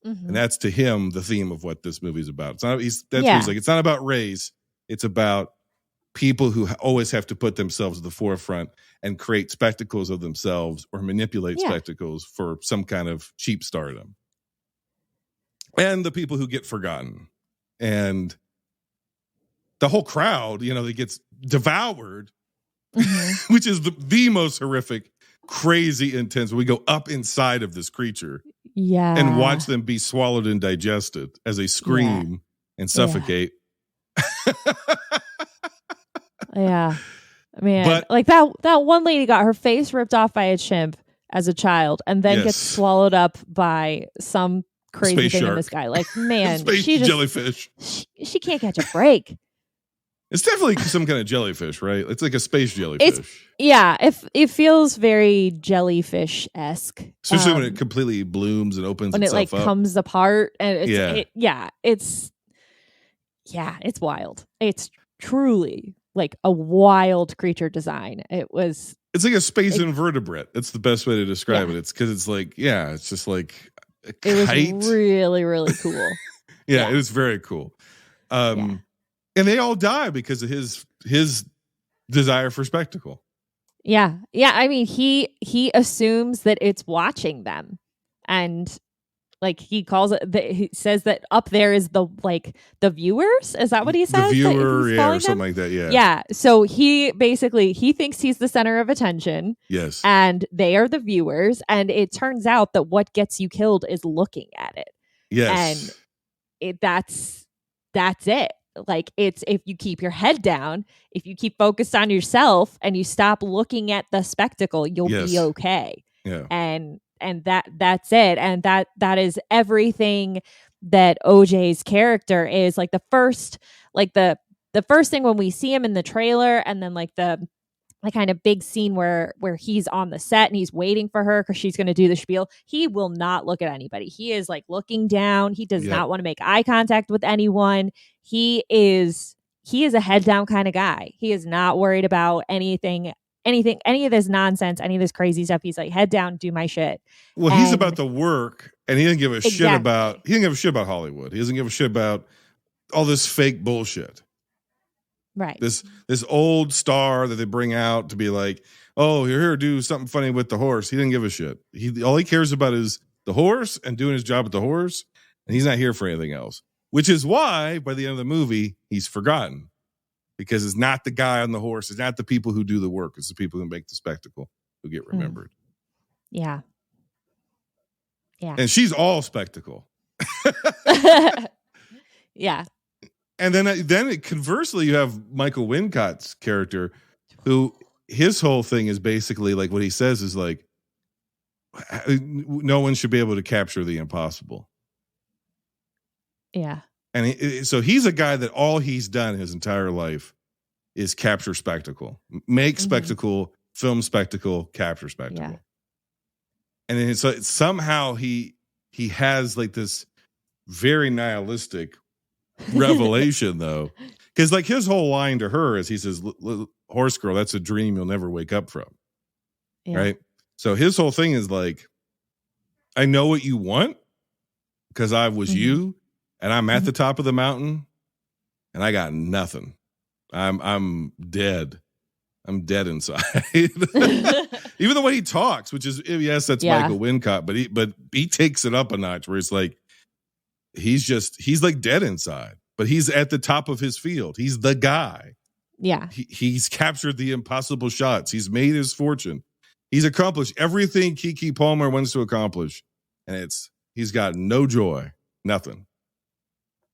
And that's to him the theme of what this movie's about. It's not. He's like, it's not about race. It's about people who always have to put themselves at the forefront and create spectacles of themselves or manipulate spectacles for some kind of cheap stardom. And the people who get forgotten. And the whole crowd, that gets devoured, which is the most horrific, crazy, intense. We go up inside of this creature and watch them be swallowed and digested as they scream and suffocate. Yeah. Man, but, like that one lady got her face ripped off by a chimp as a child and then gets swallowed up by some crazy space thing shark. in the sky. Like, man, space jellyfish. She can't catch a break. It's definitely some kind of jellyfish, right? It's like a space jellyfish. It feels very jellyfish-esque. Especially when it completely blooms and opens when itself it up. Comes apart and it's wild. It's truly like a wild creature design. It's like a space invertebrate. That's the best way to describe it. It's because it's like, it's just like a kite. It was really, really cool. It was very cool. And they all die because of his desire for spectacle. Yeah. I mean, he assumes that it's watching them, and like he calls it. He says that up there is the viewers. Is that what he says? The viewer, or something like that. Yeah. Yeah. So he thinks he's the center of attention. Yes. And they are the viewers, and it turns out that what gets you killed is looking at it. Yes. And that's it. Like, it's if you keep your head down, if you keep focused on yourself and you stop looking at the spectacle, you'll be okay. Yeah. And that's it. And that is everything that OJ's character is. Like the first thing when we see him in the trailer, and then like the kind of big scene where he's on the set and he's waiting for her because she's going to do the spiel. He will not look at anybody. He is like looking down. He does not want to make eye contact with anyone. He is a head down kind of guy. He is not worried about anything, any of this nonsense, any of this crazy stuff. He's like, head down, do my shit. Well, he's about the work, and he didn't give a shit about Hollywood. He doesn't give a shit about all this fake bullshit. Right. This old star that they bring out to be like, oh, you're here to do something funny with the horse. He didn't give a shit. All he cares about is the horse and doing his job with the horse, and he's not here for anything else. Which is why, by the end of the movie, he's forgotten. Because it's not the guy on the horse. It's not the people who do the work. It's the people who make the spectacle who get remembered. Yeah. And she's all spectacle. Yeah. And then conversely, you have Michael Wincott's character, who his whole thing is basically like what he says is like, no one should be able to capture the impossible. Yeah. And so he's a guy that all he's done his entire life is capture spectacle, make spectacle, film spectacle, capture spectacle. Yeah. And then so somehow he has like this very nihilistic revelation though, because like his whole line to her is he says, horse girl, that's a dream you'll never wake up from. Right. So his whole thing is like, I know what you want because I was you and I'm at the top of the mountain and I got nothing. I'm dead. I'm dead inside. Even the way he talks, which is, yes, that's Michael Wincott, but he takes it up a notch where it's like, he's like dead inside, but he's at the top of his field. He's the guy. Yeah. He's captured the impossible shots. He's made his fortune. He's accomplished everything Keke Palmer wants to accomplish. And he's got no joy, nothing.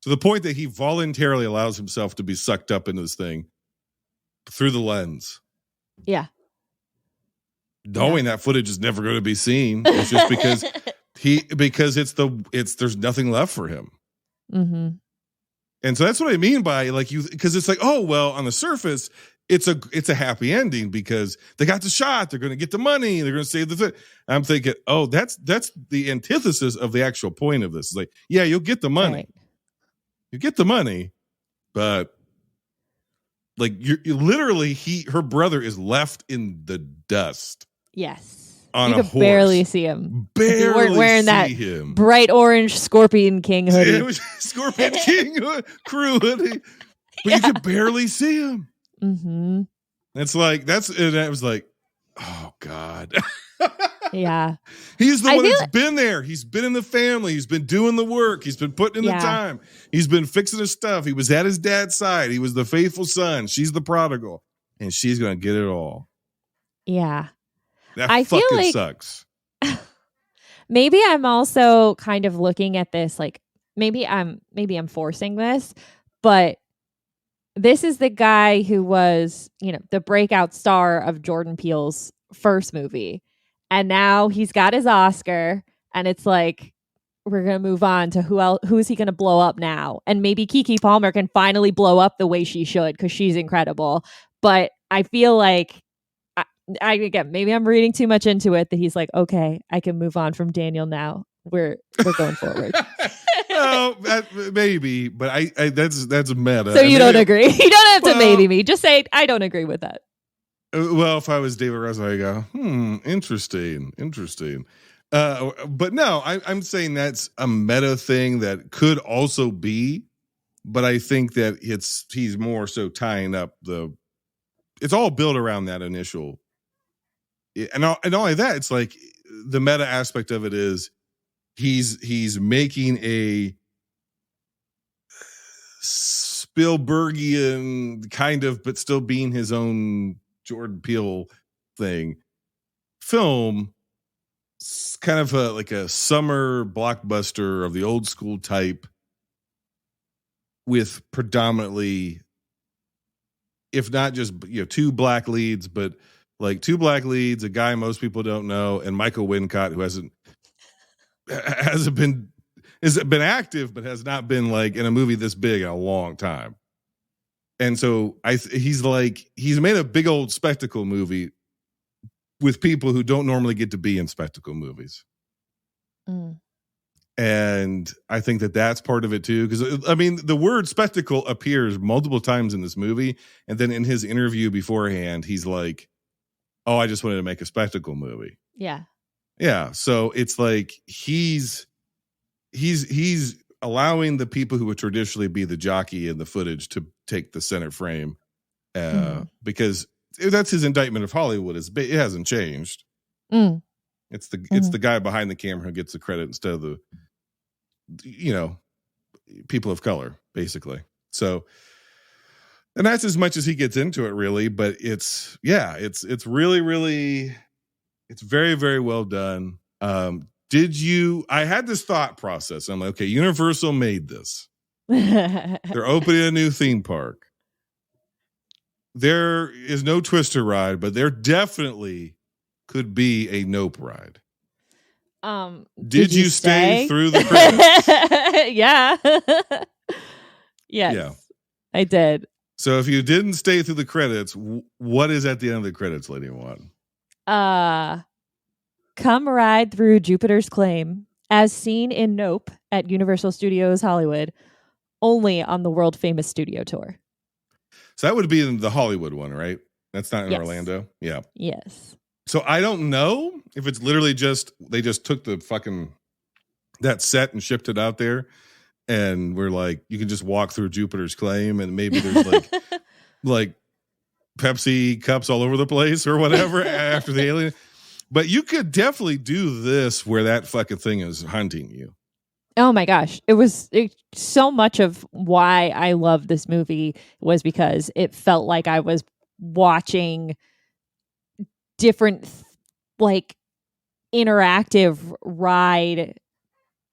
To the point that he voluntarily allows himself to be sucked up into this thing through the lens. Yeah. Knowing that footage is never going to be seen. It's just because there's nothing left for him. Mm-hmm. And so that's what I mean by because it's like, oh, well, on the surface, it's a happy ending because they got the shot. They're going to get the money. They're going to save the thing. I'm thinking, oh, that's the antithesis of the actual point of this. It's like, yeah, you'll get the money. Right. You get the money, but like you literally, her brother is left in the dust. Yes. On you a could horse. Barely see him. Barely you weren't wearing that him. Bright orange Scorpion King hoodie. It was Scorpion King crew hoodie. But you could barely see him. Mm-hmm. It's like and I was like, oh God. Yeah. He's the one that's been there. He's been in the family. He's been doing the work. He's been putting in the time. He's been fixing his stuff. He was at his dad's side. He was the faithful son. She's the prodigal. And she's going to get it all. Yeah. That I fucking feel like sucks. maybe I'm also kind of looking at this like maybe I'm forcing this, but this is the guy who was, the breakout star of Jordan Peele's first movie. And now he's got his Oscar, and it's like, we're going to move on to who's he going to blow up now? And maybe Keke Palmer can finally blow up the way she should, because she's incredible. But I feel like, again, maybe I'm reading too much into it, that he's like, okay, I can move on from Daniel now. We're going forward. Oh, maybe, but I that's meta. So you don't agree? You don't have to maybe me. Just say, I don't agree with that. Well, if I was David Russell, I go, interesting. But no, I'm saying that's a meta thing that could also be, but I think that he's more so tying up it's all built around that initial, and not only that, it's like the meta aspect of it is he's making a Spielbergian kind of, but still being his own Jordan Peele thing film, kind of like a summer blockbuster of the old school type, with predominantly, if not just two black leads, but like two black leads, a guy most people don't know, and Michael Wincott, who has been active but has not been like in a movie this big in a long time. And so he's made a big old spectacle movie with people who don't normally get to be in spectacle movies. And I think that that's part of it too, because I mean, the word spectacle appears multiple times in this movie, and then in his interview beforehand, he's like, "Oh, I just wanted to make a spectacle movie." Yeah. So it's like he's allowing the people who would traditionally be the jockey in the footage to take the center frame, because that's his indictment of Hollywood. It hasn't changed. It's the guy behind the camera who gets the credit instead of the people of color, basically. So, and that's as much as he gets into it, really. But it's really, really, it's very, very well done. I had this thought process. I'm like, okay, Universal made this. They're opening a new theme park. There is no Twister ride, but there definitely could be a Nope ride. Did you stay through the credits? Yeah. Yes. Yeah. I did. So if you didn't stay through the credits, what is at the end of the credits, Lady-Wan? Come ride through Jupiter's Claim, as seen in Nope at Universal Studios Hollywood, only on the world famous studio tour. So that would be in the Hollywood one, right? That's not in Orlando. Yeah. Yes. So I don't know if it's literally they just took the fucking that set and shipped it out there, and we're like, you can just walk through Jupiter's Claim, and maybe there's like Pepsi cups all over the place or whatever after the alien. But you could definitely do this where that fucking thing is hunting you. Oh my gosh. So much of why I love this movie was because it felt like I was watching different interactive ride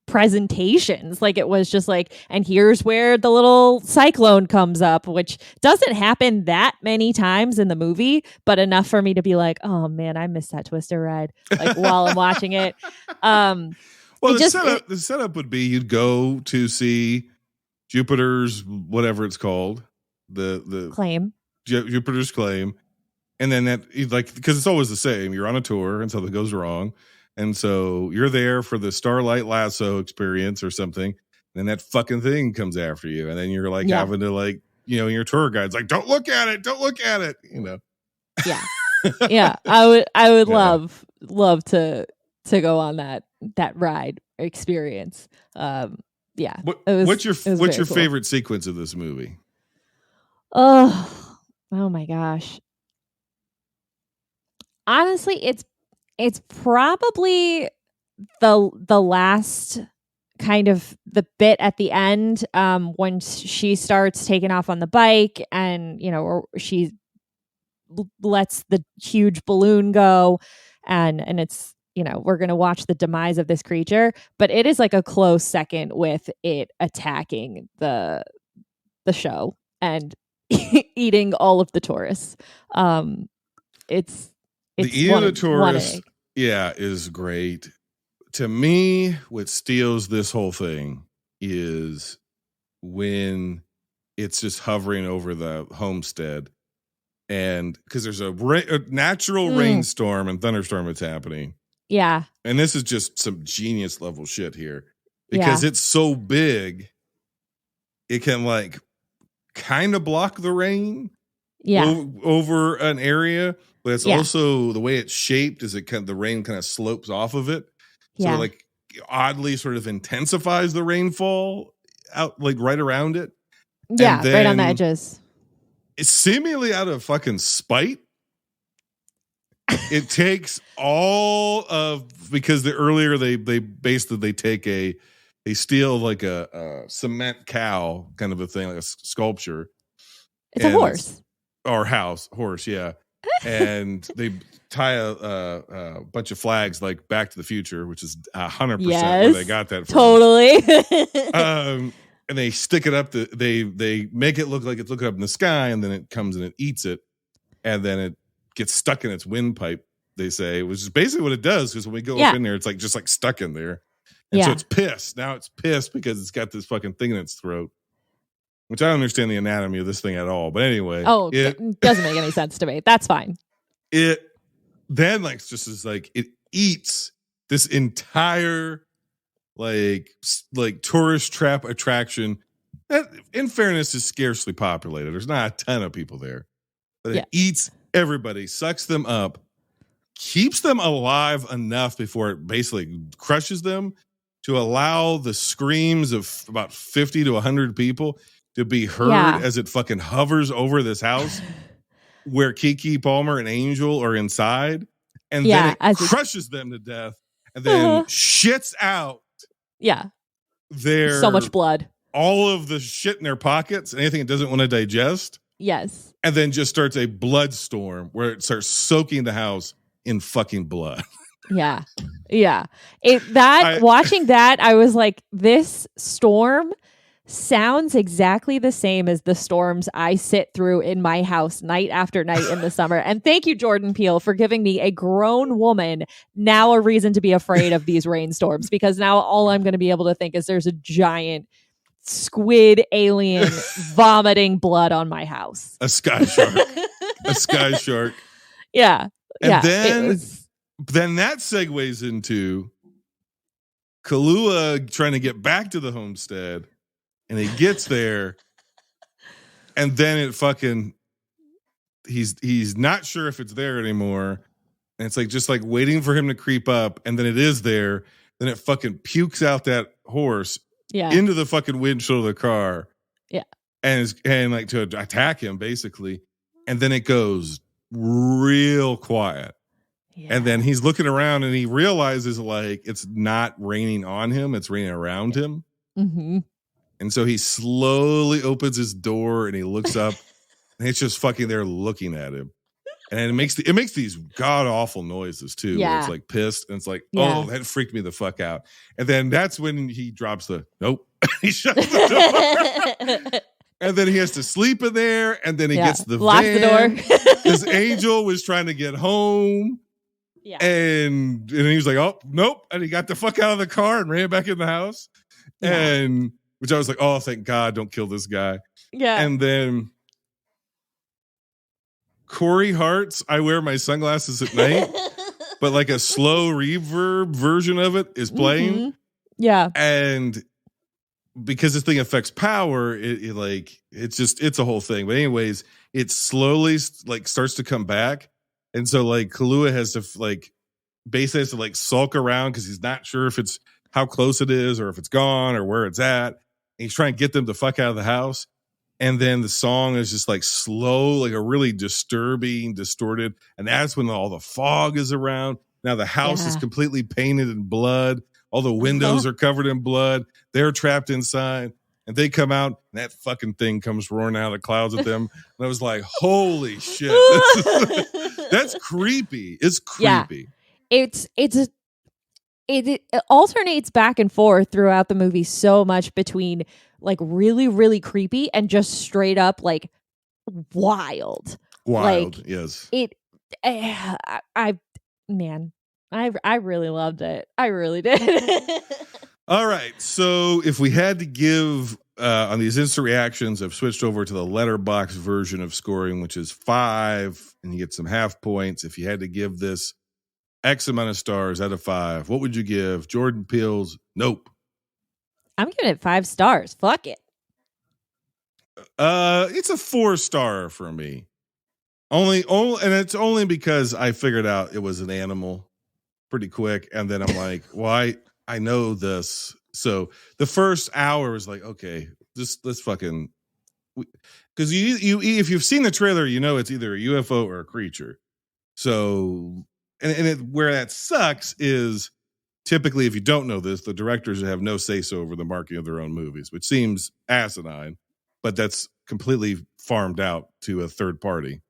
presentations. Like, it was just like, and here's where the little cyclone comes up, which doesn't happen that many times in the movie, but enough for me to be like, oh man, I missed that Twister ride, like while I'm watching it. Well, the setup would be you'd go to see Jupiter's whatever it's called, the Claim, Jupiter's Claim, and then because it's always the same. You're on a tour and something goes wrong, and so you're there for the Starlight Lasso experience or something, and then that fucking thing comes after you, and then you're having to your tour guide's like, don't look at it, Yeah, yeah. I would love to go on that ride experience. What's your cool. Favorite sequence of this movie? Oh Oh my gosh. Honestly, it's probably the last kind of the bit at the end when she starts taking off on the bike and or she lets the huge balloon go and it's we're going to watch the demise of this creature, but it is like a close second with it attacking the show and eating all of the tourists. It's the eating one, of the tourists, egg. yeah, is great. To me, what steals this whole thing is when it's just hovering over the homestead, and because there's a natural rainstorm and thunderstorm that's happening. Yeah. And this is just some genius level shit here because it's so big, it can like kind of block the rain over an area, but it's also the way it's shaped is the rain kind of slopes off of it. So it like oddly sort of intensifies the rainfall out like right around it. Yeah, right on the edges. It's seemingly out of fucking spite. It takes all of, because earlier they basically they steal like a cement cow kind of a thing, like a sculpture. It's a horse. Or horse, yeah. And they tie a bunch of flags like Back to the Future, which is 100% where they got that from. Totally. And they stick it up. They make it look like it's looking up in the sky, and then it comes and it eats it, and then it gets stuck in its windpipe. They say, which is basically what it does. Because when we go up in there, it's like just like stuck in there, and so it's pissed. Now it's pissed because it's got this fucking thing in its throat. Which I don't understand the anatomy of this thing at all. But anyway. Oh, it doesn't make any sense to me. That's fine. It then like just is like it eats this entire like tourist trap attraction that in fairness is scarcely populated. There's not a ton of people there. But it eats everybody, sucks them up, keeps them alive enough before it basically crushes them to allow the screams of about 50 to 100 people to be heard as it fucking hovers over this house where Keke Palmer and Angel are inside. And then it crushes them to death and then shits out. Yeah. So much blood. All of the shit in their pockets, anything it doesn't want to digest. Yes. And then just starts a blood storm where it starts soaking the house in fucking blood. Yeah. Yeah. Watching that, I was like, this storm sounds exactly the same as the storms I sit through in my house night after night in the summer. And thank you, Jordan Peele, for giving me, a grown woman, now a reason to be afraid of these rainstorms, because now all I'm going to be able to think is there's a giant squid alien vomiting blood on my house. A sky shark. A sky shark. Yeah. And then that segues into Kahlua trying to get back to the homestead. And he gets there, and then it fucking he's not sure if it's there anymore. And it's like just like waiting for him to creep up, and then it is there. Then it fucking pukes out that horse into the fucking windshield of the car. Yeah. And like to attack him, basically. And then it goes real quiet. Yeah. And then he's looking around and he realizes like it's not raining on him, it's raining around him. Mm-hmm. And so he slowly opens his door and he looks up and it's just fucking there looking at him. And it makes these god awful noises too. Yeah. Where it's like pissed and it's like, oh, that freaked me the fuck out. And then that's when he drops the nope. He shuts the door. And then he has to sleep in there. And then he gets the locks van. The door. His angel was trying to get home. Yeah. And he was like, oh, nope. And he got the fuck out of the car and ran back in the house. Yeah. And which I was like, oh, thank God, don't kill this guy. Yeah. And then Corey Hart's I Wear My Sunglasses at Night, but like a slow reverb version of it is playing. Mm-hmm. Yeah. And because this thing affects power, it's a whole thing. But anyways, it slowly like starts to come back. And so like Kahlua has to basically has to like sulk around because he's not sure if it's how close it is or if it's gone or where it's at. And he's trying to get them the fuck out of the house. And then the song is just like slow, like a really disturbing, distorted. And that's when all the fog is around. Now the house is completely painted in blood. All the windows are covered in blood. They're trapped inside. And they come out, and that fucking thing comes roaring out of the clouds at them. And I was like, holy shit. That's creepy. It's creepy. Yeah. It alternates back and forth throughout the movie so much between like really, really creepy and just straight up like wild. Wild, like, yes. I really loved it. I really did. All right. So if we had to give on these instant reactions, I've switched over to the letterbox version of scoring, which is 5, and you get some half points. If you had to give this X amount of stars out of 5, what would you give Jordan Peele's Nope? I'm giving it 5 stars. Fuck it. It's a 4-star for me. Only, and it's only because I figured out it was an animal pretty quick, and then I'm like, well, I know this. So the first hour was like, okay, let's fucking, because you if you've seen the trailer, you know it's either a UFO or a creature. So where that sucks is typically, if you don't know this, the directors have no say-so over the marketing of their own movies, which seems asinine, but that's completely farmed out to a third party.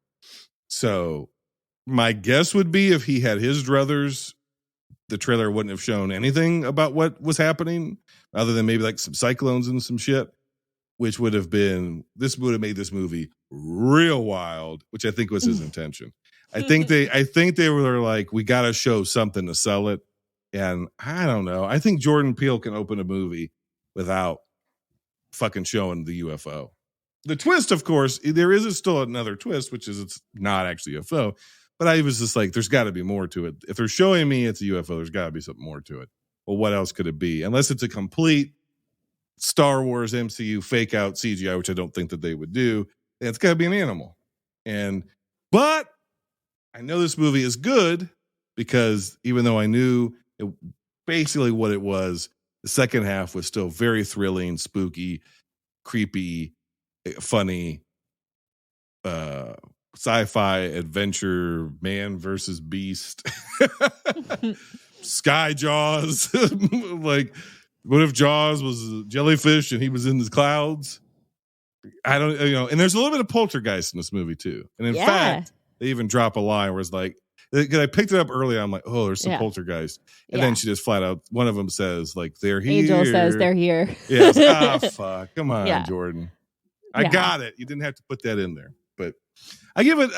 So my guess would be if he had his druthers, the trailer wouldn't have shown anything about what was happening other than maybe like some cyclones and some shit, which would have made this movie real wild, which I think was his intention. I think they were like, we got to show something to sell it. And I don't know. I think Jordan Peele can open a movie without fucking showing the UFO. The twist, of course, there is still another twist, which is it's not actually a UFO. But I was just like, there's got to be more to it. If they're showing me it's a UFO, there's got to be something more to it. Well, what else could it be? Unless it's a complete Star Wars MCU fake out CGI, which I don't think that they would do. It's got to be an animal. But I know this movie is good because even though I knew basically what it was, the second half was still very thrilling, spooky, creepy, funny, sci-fi adventure, man versus beast, sky Jaws. Like, what if Jaws was a jellyfish and he was in the clouds? I don't, and there's a little bit of poltergeist in this movie too. And in fact, they even drop a line where it's like, because I picked it up early, I'm like, oh, there's some poltergeist. And then she just flat out, one of them says, like, they're here. Angel says they're here. Yeah. Fuck. Come on, Jordan. I got it. You didn't have to put that in there. But I give it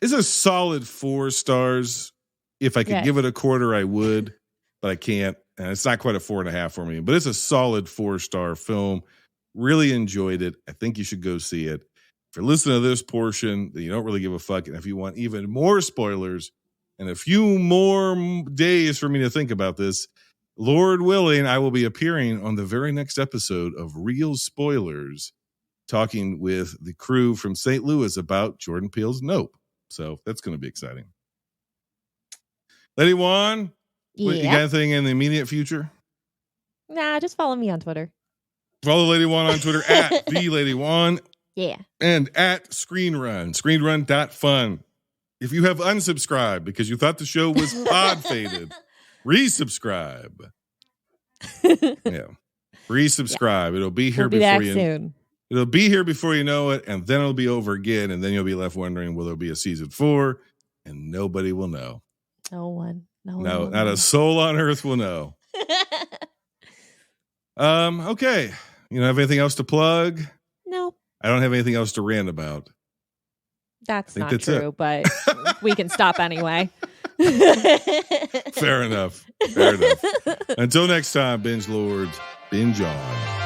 it's a solid 4 stars. If I could give it a quarter, I would, but I can't. And it's not quite a 4.5 for me, but it's a solid 4-star film. Really enjoyed it. I think you should go see it. If you're listening to this portion, then you don't really give a fuck. And if you want even more spoilers and a few more days for me to think about this, Lord willing, I will be appearing on the very next episode of Real Spoilers, talking with the crew from St. Louis about Jordan Peele's Nope. So that's going to be exciting. Lady-Wan, you got anything in the immediate future? Nah, just follow me on Twitter. Follow Lady-Wan on Twitter at the Lady-Wan. Yeah. And at Screenrun, screenrun.fun. If you have unsubscribed because you thought the show was pod faded, resubscribe. Resubscribe. It'll be here before you soon. It'll be here before you know it, and then it'll be over again, and then you'll be left wondering, will there be a season 4? And nobody will know. No one. No, not a soul on earth will know. Okay. You don't have anything else to plug? No. I don't have anything else to rant about. That's not true, but we can stop anyway. Fair enough. Until next time, Binge Lords, binge on.